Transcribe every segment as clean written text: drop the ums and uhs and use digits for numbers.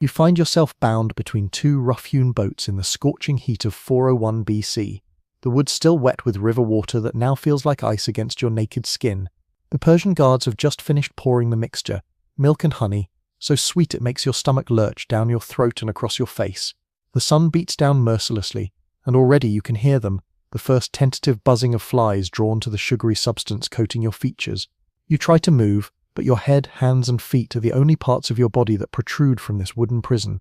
You find yourself bound between two rough-hewn boats in the scorching heat of 401 BC, the wood still wet with river water that now feels like ice against your naked skin. The Persian guards have just finished pouring the mixture, milk and honey, so sweet it makes your stomach lurch down your throat and across your face. The sun beats down mercilessly, and already you can hear them, the first tentative buzzing of flies drawn to the sugary substance coating your features. You try to move, but your head, hands and feet are the only parts of your body that protrude from this wooden prison.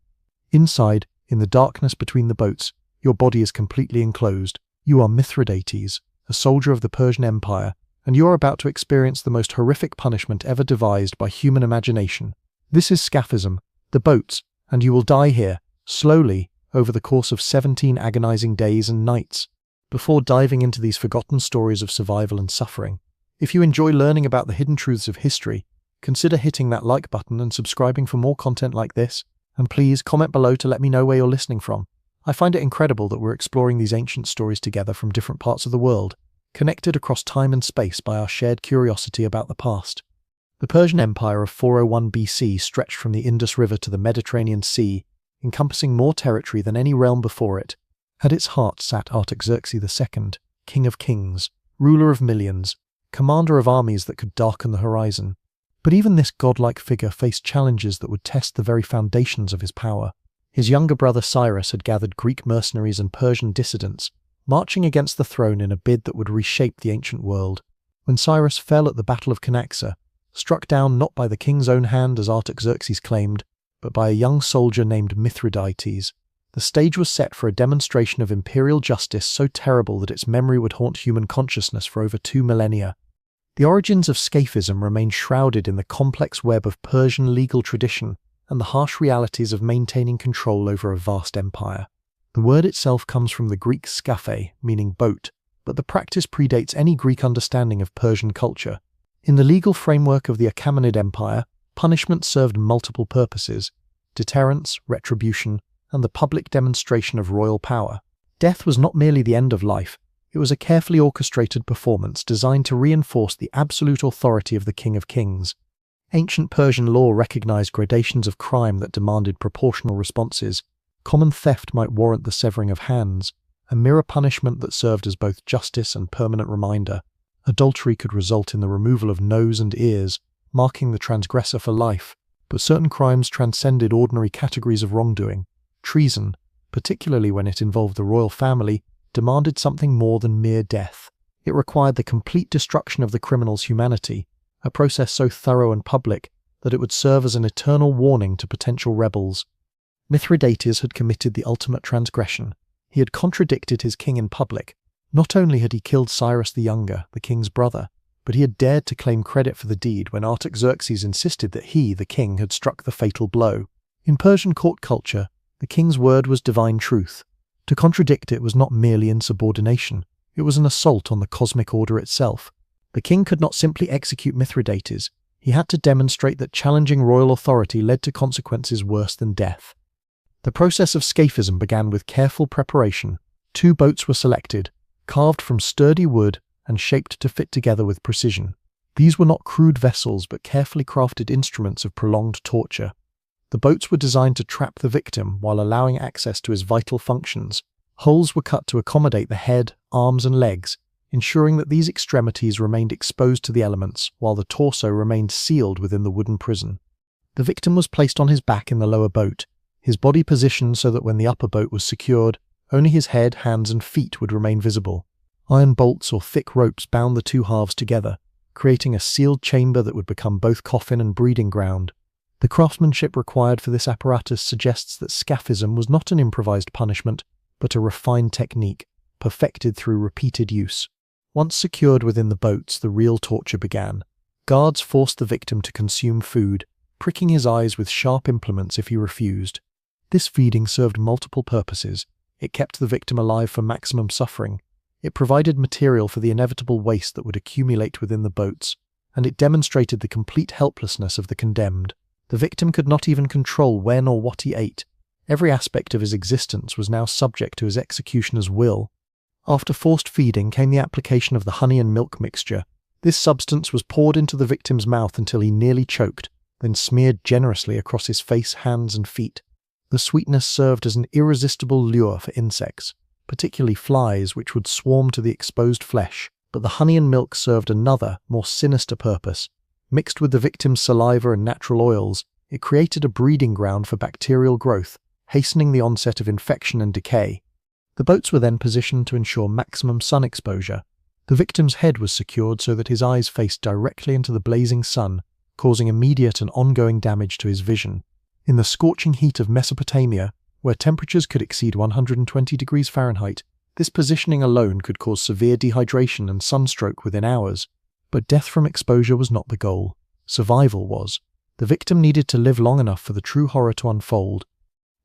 Inside, in the darkness between the boats, your body is completely enclosed. You are Mithridates, a soldier of the Persian Empire, and you are about to experience the most horrific punishment ever devised by human imagination. This is Scaphism, the boats, and you will die here, slowly, over the course of 17 agonizing days and nights. Before diving into these forgotten stories of survival and suffering, if you enjoy learning about the hidden truths of history, consider hitting that like button and subscribing for more content like this, and please comment below to let me know where you're listening from. I find it incredible that we're exploring these ancient stories together from different parts of the world, connected across time and space by our shared curiosity about the past. The Persian Empire of 401 BC stretched from the Indus River to the Mediterranean Sea, encompassing more territory than any realm before it. At its heart sat Artaxerxes II, king of kings, ruler of millions, commander of armies that could darken the horizon. But even this godlike figure faced challenges that would test the very foundations of his power. His younger brother Cyrus had gathered Greek mercenaries and Persian dissidents, marching against the throne in a bid that would reshape the ancient world. When Cyrus fell at the Battle of Canaxa, struck down not by the king's own hand as Artaxerxes claimed, but by a young soldier named Mithridates, the stage was set for a demonstration of imperial justice so terrible that its memory would haunt human consciousness for over 2 millennia. The origins of Scaphism remain shrouded in the complex web of Persian legal tradition and the harsh realities of maintaining control over a vast empire. The word itself comes from the Greek scaphe, meaning boat, but the practice predates any Greek understanding of Persian culture. In the legal framework of the Achaemenid Empire, punishment served multiple purposes: deterrence, retribution, and the public demonstration of royal power. Death was not merely the end of life, it was a carefully orchestrated performance designed to reinforce the absolute authority of the King of Kings. Ancient Persian law recognized gradations of crime that demanded proportional responses. Common theft might warrant the severing of hands, a mirror punishment that served as both justice and permanent reminder. Adultery could result in the removal of nose and ears, marking the transgressor for life, but certain crimes transcended ordinary categories of wrongdoing. Treason, particularly when it involved the royal family, demanded something more than mere death. It required the complete destruction of the criminal's humanity, a process so thorough and public that it would serve as an eternal warning to potential rebels. Mithridates had committed the ultimate transgression. He had contradicted his king in public. Not only had he killed Cyrus the Younger, the king's brother, but he had dared to claim credit for the deed when Artaxerxes insisted that he, the king, had struck the fatal blow. In Persian court culture, the king's word was divine truth. To contradict it was not merely insubordination, it was an assault on the cosmic order itself. The king could not simply execute Mithridates, he had to demonstrate that challenging royal authority led to consequences worse than death. The process of Scaphism began with careful preparation. 2 boats were selected, carved from sturdy wood and shaped to fit together with precision. These were not crude vessels but carefully crafted instruments of prolonged torture. The boats were designed to trap the victim while allowing access to his vital functions. Holes were cut to accommodate the head, arms and legs, ensuring that these extremities remained exposed to the elements while the torso remained sealed within the wooden prison. The victim was placed on his back in the lower boat, his body positioned so that when the upper boat was secured, only his head, hands and feet would remain visible. Iron bolts or thick ropes bound the 2 halves together, creating a sealed chamber that would become both coffin and breeding ground. The craftsmanship required for this apparatus suggests that Scaphism was not an improvised punishment, but a refined technique, perfected through repeated use. Once secured within the boats, the real torture began. Guards forced the victim to consume food, pricking his eyes with sharp implements if he refused. This feeding served multiple purposes. It kept the victim alive for maximum suffering. It provided material for the inevitable waste that would accumulate within the boats, and it demonstrated the complete helplessness of the condemned. The victim could not even control when or what he ate. Every aspect of his existence was now subject to his executioner's will. After forced feeding came the application of the honey and milk mixture. This substance was poured into the victim's mouth until he nearly choked, then smeared generously across his face, hands and feet. The sweetness served as an irresistible lure for insects, particularly flies, which would swarm to the exposed flesh. But the honey and milk served another, more sinister purpose. Mixed with the victim's saliva and natural oils, it created a breeding ground for bacterial growth, hastening the onset of infection and decay. The boats were then positioned to ensure maximum sun exposure. The victim's head was secured so that his eyes faced directly into the blazing sun, causing immediate and ongoing damage to his vision. In the scorching heat of Mesopotamia, where temperatures could exceed 120 degrees Fahrenheit, this positioning alone could cause severe dehydration and sunstroke within hours. But death from exposure was not the goal. Survival was. The victim needed to live long enough for the true horror to unfold.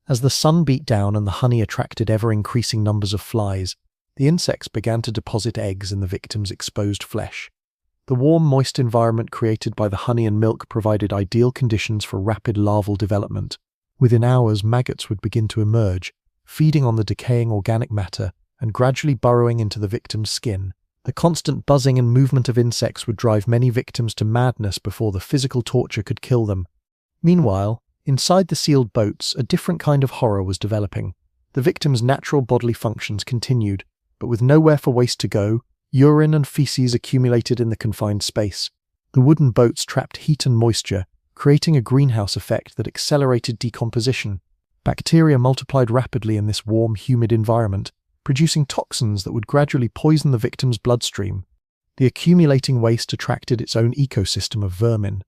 As the sun beat down and the honey attracted ever-increasing numbers of flies, the insects began to deposit eggs in the victim's exposed flesh. The warm, moist environment created by the honey and milk provided ideal conditions for rapid larval development. Within hours, maggots would begin to emerge, feeding on the decaying organic matter and gradually burrowing into the victim's skin. The constant buzzing and movement of insects would drive many victims to madness before the physical torture could kill them. Meanwhile, inside the sealed boats, a different kind of horror was developing. The victim's natural bodily functions continued, but with nowhere for waste to go, urine and feces accumulated in the confined space. The wooden boats trapped heat and moisture, creating a greenhouse effect that accelerated decomposition. Bacteria multiplied rapidly in this warm, humid environment, producing toxins that would gradually poison the victim's bloodstream. The accumulating waste attracted its own ecosystem of vermin.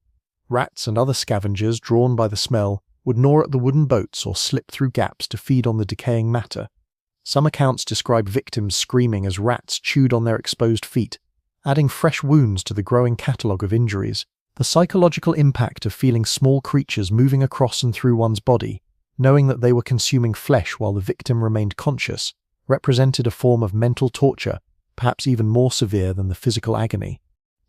Rats and other scavengers, drawn by the smell, would gnaw at the wooden boats or slip through gaps to feed on the decaying matter. Some accounts describe victims screaming as rats chewed on their exposed feet, adding fresh wounds to the growing catalogue of injuries. The psychological impact of feeling small creatures moving across and through one's body, knowing that they were consuming flesh while the victim remained conscious, represented a form of mental torture, perhaps even more severe than the physical agony.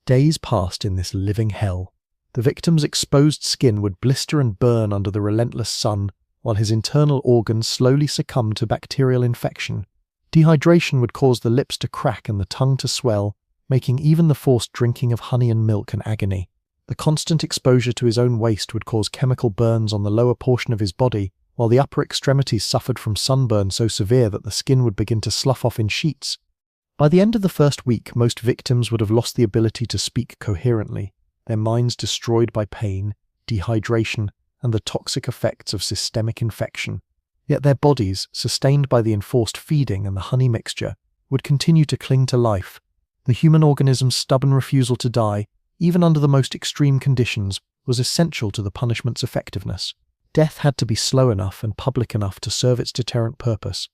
Days passed in this living hell. The victim's exposed skin would blister and burn under the relentless sun, while his internal organs slowly succumbed to bacterial infection. Dehydration would cause the lips to crack and the tongue to swell, making even the forced drinking of honey and milk an agony. The constant exposure to his own waste would cause chemical burns on the lower portion of his body, while the upper extremities suffered from sunburn so severe that the skin would begin to slough off in sheets. By the end of the first week, most victims would have lost the ability to speak coherently, their minds destroyed by pain, dehydration, and the toxic effects of systemic infection. Yet their bodies, sustained by the enforced feeding and the honey mixture, would continue to cling to life. The human organism's stubborn refusal to die, even under the most extreme conditions, was essential to the punishment's effectiveness. Death had to be slow enough and public enough to serve its deterrent purpose.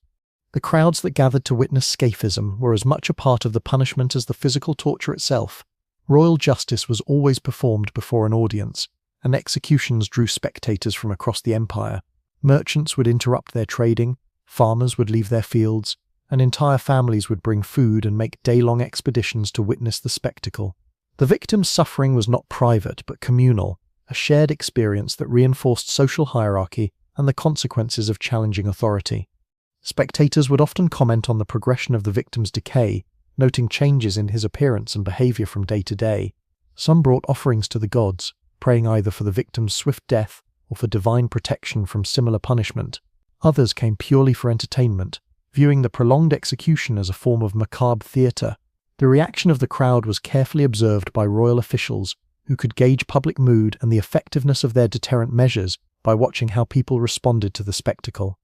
The crowds that gathered to witness Scaphism were as much a part of the punishment as the physical torture itself. Royal justice was always performed before an audience, and executions drew spectators from across the empire. Merchants would interrupt their trading, farmers would leave their fields, and entire families would bring food and make day-long expeditions to witness the spectacle. The victim's suffering was not private but communal, a shared experience that reinforced social hierarchy and the consequences of challenging authority. Spectators would often comment on the progression of the victim's decay, noting changes in his appearance and behavior from day to day. Some brought offerings to the gods, praying either for the victim's swift death or for divine protection from similar punishment. Others came purely for entertainment, viewing the prolonged execution as a form of macabre theatre. The reaction of the crowd was carefully observed by royal officials, who could gauge public mood and the effectiveness of their deterrent measures by watching how people responded to the spectacle.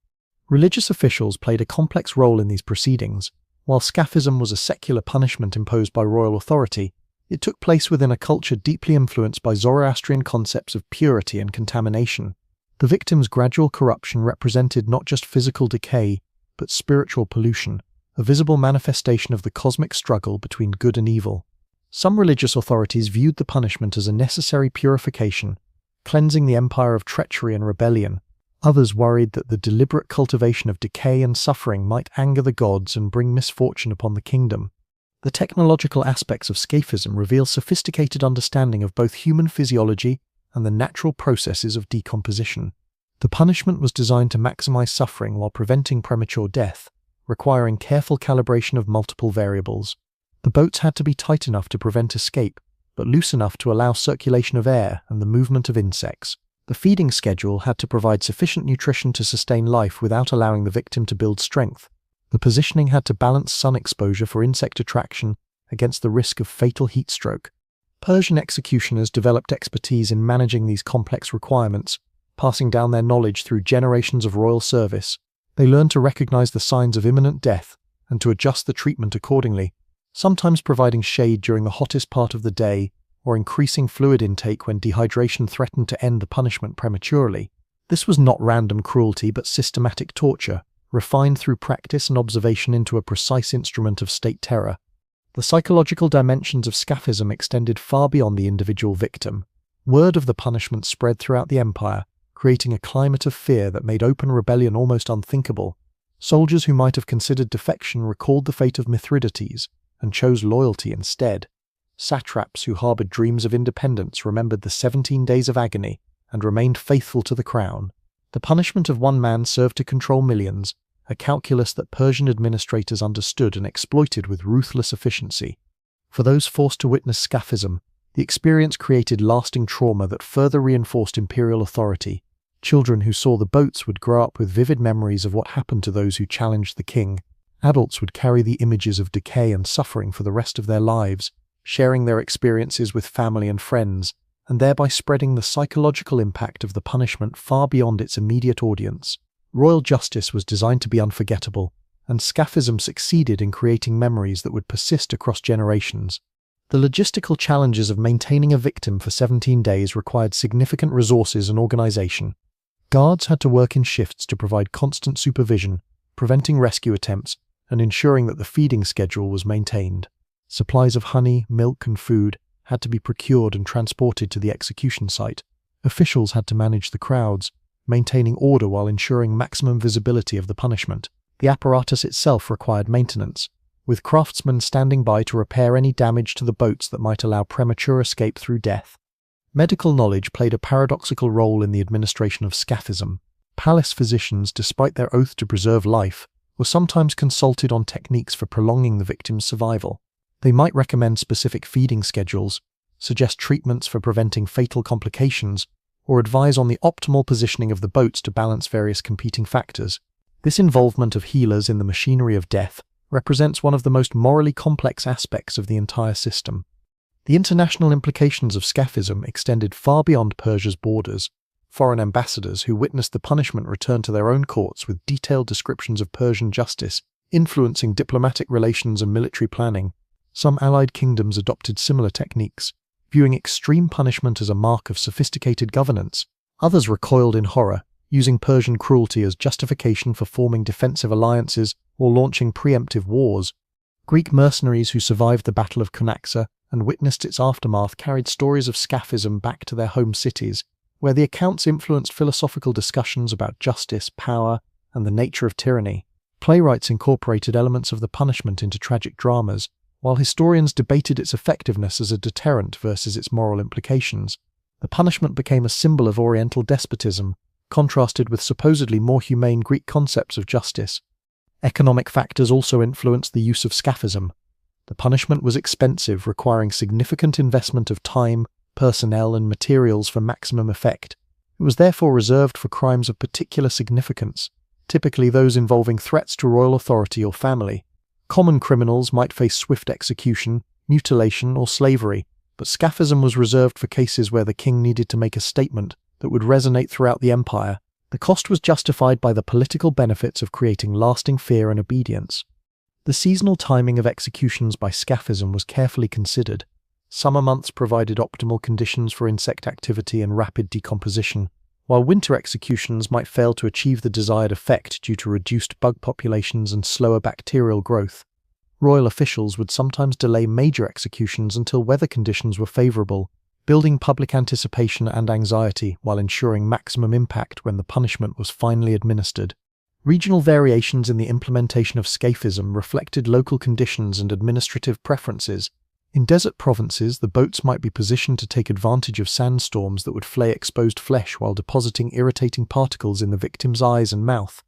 Religious officials played a complex role in these proceedings. While Scaphism was a secular punishment imposed by royal authority, it took place within a culture deeply influenced by Zoroastrian concepts of purity and contamination. The victim's gradual corruption represented not just physical decay, but spiritual pollution, a visible manifestation of the cosmic struggle between good and evil. Some religious authorities viewed the punishment as a necessary purification, cleansing the empire of treachery and rebellion. Others worried that the deliberate cultivation of decay and suffering might anger the gods and bring misfortune upon the kingdom. The technological aspects of Scaphism reveal sophisticated understanding of both human physiology and the natural processes of decomposition. The punishment was designed to maximize suffering while preventing premature death, requiring careful calibration of multiple variables. The boats had to be tight enough to prevent escape, but loose enough to allow circulation of air and the movement of insects. The feeding schedule had to provide sufficient nutrition to sustain life without allowing the victim to build strength. The positioning had to balance sun exposure for insect attraction against the risk of fatal heat stroke. Persian executioners developed expertise in managing these complex requirements, passing down their knowledge through generations of royal service. They learned to recognize the signs of imminent death and to adjust the treatment accordingly, sometimes providing shade during the hottest part of the day or increasing fluid intake when dehydration threatened to end the punishment prematurely. This was not random cruelty but systematic torture, refined through practice and observation into a precise instrument of state terror. The psychological dimensions of Scaphism extended far beyond the individual victim. Word of the punishment spread throughout the empire, creating a climate of fear that made open rebellion almost unthinkable. Soldiers who might have considered defection recalled the fate of Mithridates and chose loyalty instead. Satraps who harbored dreams of independence remembered the 17 days of agony and remained faithful to the crown. The punishment of one man served to control millions, a calculus that Persian administrators understood and exploited with ruthless efficiency. For those forced to witness Scaphism, the experience created lasting trauma that further reinforced imperial authority. Children who saw the boats would grow up with vivid memories of what happened to those who challenged the king. Adults would carry the images of decay and suffering for the rest of their lives, sharing their experiences with family and friends, and thereby spreading the psychological impact of the punishment far beyond its immediate audience. Royal justice was designed to be unforgettable, and Scaphism succeeded in creating memories that would persist across generations. The logistical challenges of maintaining a victim for 17 days required significant resources and organization. Guards had to work in shifts to provide constant supervision, preventing rescue attempts, and ensuring that the feeding schedule was maintained. Supplies of honey, milk, and food had to be procured and transported to the execution site. Officials had to manage the crowds, maintaining order while ensuring maximum visibility of the punishment. The apparatus itself required maintenance, with craftsmen standing by to repair any damage to the boats that might allow premature escape through death. Medical knowledge played a paradoxical role in the administration of Scaphism. Palace physicians, despite their oath to preserve life, were sometimes consulted on techniques for prolonging the victim's survival. They might recommend specific feeding schedules, suggest treatments for preventing fatal complications, or advise on the optimal positioning of the boats to balance various competing factors. This involvement of healers in the machinery of death represents one of the most morally complex aspects of the entire system. The international implications of Scaphism extended far beyond Persia's borders. Foreign ambassadors who witnessed the punishment returned to their own courts with detailed descriptions of Persian justice, influencing diplomatic relations and military planning. Some allied kingdoms adopted similar techniques, viewing extreme punishment as a mark of sophisticated governance. Others recoiled in horror, using Persian cruelty as justification for forming defensive alliances or launching preemptive wars. Greek mercenaries who survived the Battle of Cunaxa and witnessed its aftermath carried stories of Scaphism back to their home cities, where the accounts influenced philosophical discussions about justice, power, and the nature of tyranny. Playwrights incorporated elements of the punishment into tragic dramas, while historians debated its effectiveness as a deterrent versus its moral implications. The punishment became a symbol of Oriental despotism, contrasted with supposedly more humane Greek concepts of justice. Economic factors also influenced the use of Scaphism. The punishment was expensive, requiring significant investment of time, personnel, and materials for maximum effect. It was therefore reserved for crimes of particular significance, typically those involving threats to royal authority or family. Common criminals might face swift execution, mutilation, or slavery, but Scaphism was reserved for cases where the king needed to make a statement that would resonate throughout the empire. The cost was justified by the political benefits of creating lasting fear and obedience. The seasonal timing of executions by Scaphism was carefully considered. Summer months provided optimal conditions for insect activity and rapid decomposition, while winter executions might fail to achieve the desired effect due to reduced bug populations and slower bacterial growth. Royal officials would sometimes delay major executions until weather conditions were favorable, building public anticipation and anxiety while ensuring maximum impact when the punishment was finally administered. Regional variations in the implementation of Scaphism reflected local conditions and administrative preferences. In desert provinces, the boats might be positioned to take advantage of sandstorms that would flay exposed flesh while depositing irritating particles in the victim's eyes and mouth.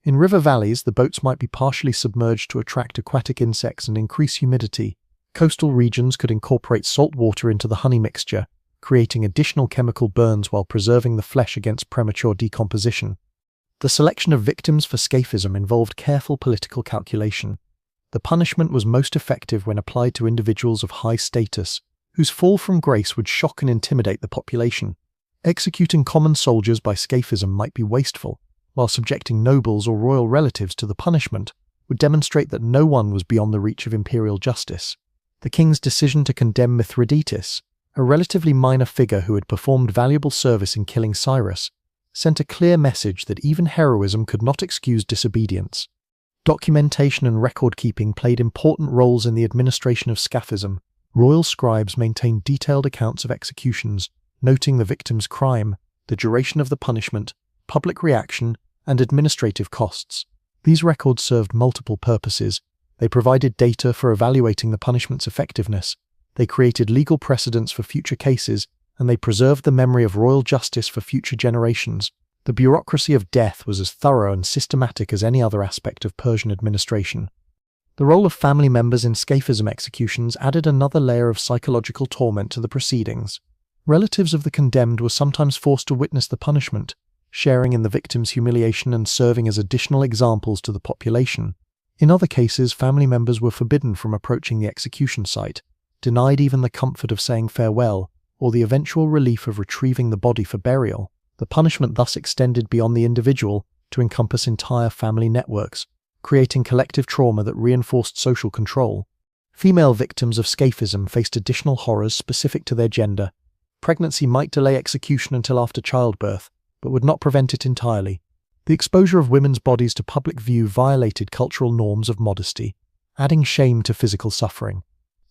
In river valleys, the boats might be partially submerged to attract aquatic insects and increase humidity. Coastal regions could incorporate salt water into the honey mixture, creating additional chemical burns while preserving the flesh against premature decomposition. The selection of victims for Scaphism involved careful political calculation. The punishment was most effective when applied to individuals of high status, whose fall from grace would shock and intimidate the population. Executing common soldiers by Scaphism might be wasteful, while subjecting nobles or royal relatives to the punishment would demonstrate that no one was beyond the reach of imperial justice. The king's decision to condemn Mithridates, a relatively minor figure who had performed valuable service in killing Cyrus, sent a clear message that even heroism could not excuse disobedience. Documentation and record-keeping played important roles in the administration of Scaphism. Royal scribes maintained detailed accounts of executions, noting the victim's crime, the duration of the punishment, public reaction, and administrative costs. These records served multiple purposes. They provided data for evaluating the punishment's effectiveness, they created legal precedents for future cases, and they preserved the memory of royal justice for future generations. The bureaucracy of death was as thorough and systematic as any other aspect of Persian administration. The role of family members in Scaphism executions added another layer of psychological torment to the proceedings. Relatives of the condemned were sometimes forced to witness the punishment, sharing in the victim's humiliation and serving as additional examples to the population. In other cases, family members were forbidden from approaching the execution site, denied even the comfort of saying farewell, or the eventual relief of retrieving the body for burial. The punishment thus extended beyond the individual to encompass entire family networks, creating collective trauma that reinforced social control. Female victims of Scaphism faced additional horrors specific to their gender. Pregnancy might delay execution until after childbirth, but would not prevent it entirely. The exposure of women's bodies to public view violated cultural norms of modesty, adding shame to physical suffering.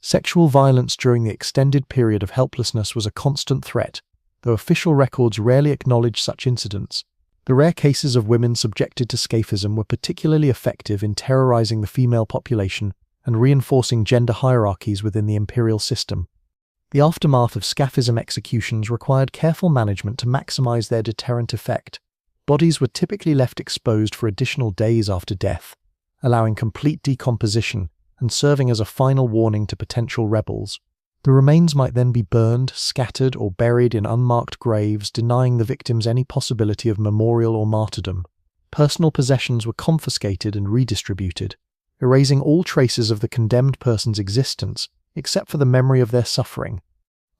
Sexual violence during the extended period of helplessness was a constant threat, though official records rarely acknowledge such incidents. The rare cases of women subjected to Scaphism were particularly effective in terrorizing the female population and reinforcing gender hierarchies within the imperial system. The aftermath of Scaphism executions required careful management to maximize their deterrent effect. Bodies were typically left exposed for additional days after death, allowing complete decomposition and serving as a final warning to potential rebels. The remains might then be burned, scattered, or buried in unmarked graves, denying the victims any possibility of memorial or martyrdom. Personal possessions were confiscated and redistributed, erasing all traces of the condemned person's existence, except for the memory of their suffering.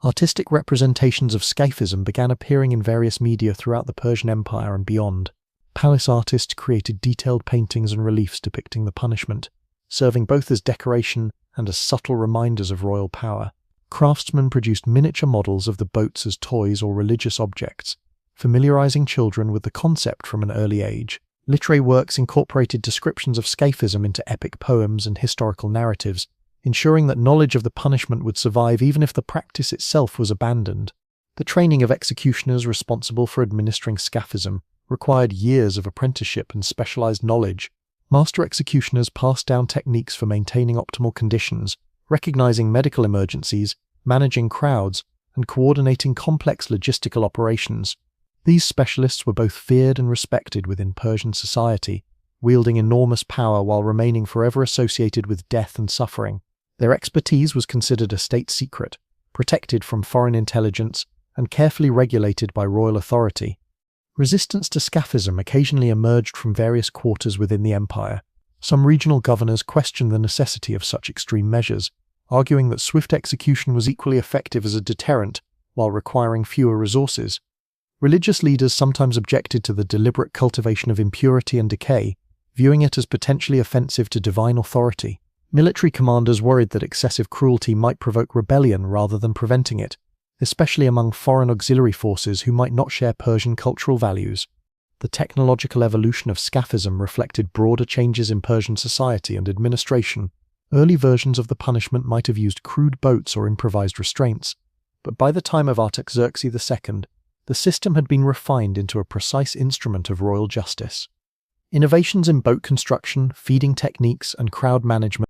Artistic representations of Scaphism began appearing in various media throughout the Persian Empire and beyond. Palace artists created detailed paintings and reliefs depicting the punishment, serving both as decoration and as subtle reminders of royal power. Craftsmen produced miniature models of the boats as toys or religious objects, familiarizing children with the concept from an early age. Literary works incorporated descriptions of Scaphism into epic poems and historical narratives, ensuring that knowledge of the punishment would survive even if the practice itself was abandoned. The training of executioners responsible for administering Scaphism required years of apprenticeship and specialized knowledge. Master executioners passed down techniques for maintaining optimal conditions, recognizing medical emergencies, managing crowds, and coordinating complex logistical operations. These specialists were both feared and respected within Persian society, wielding enormous power while remaining forever associated with death and suffering. Their expertise was considered a state secret, protected from foreign intelligence, and carefully regulated by royal authority. Resistance to Scaphism occasionally emerged from various quarters within the empire. Some regional governors questioned the necessity of such extreme measures, arguing that swift execution was equally effective as a deterrent while requiring fewer resources. Religious leaders sometimes objected to the deliberate cultivation of impurity and decay, viewing it as potentially offensive to divine authority. Military commanders worried that excessive cruelty might provoke rebellion rather than preventing it, especially among foreign auxiliary forces who might not share Persian cultural values. The technological evolution of Scaphism reflected broader changes in Persian society and administration. Early versions of the punishment might have used crude boats or improvised restraints, but by the time of Artaxerxes II, the system had been refined into a precise instrument of royal justice. Innovations in boat construction, feeding techniques, and crowd management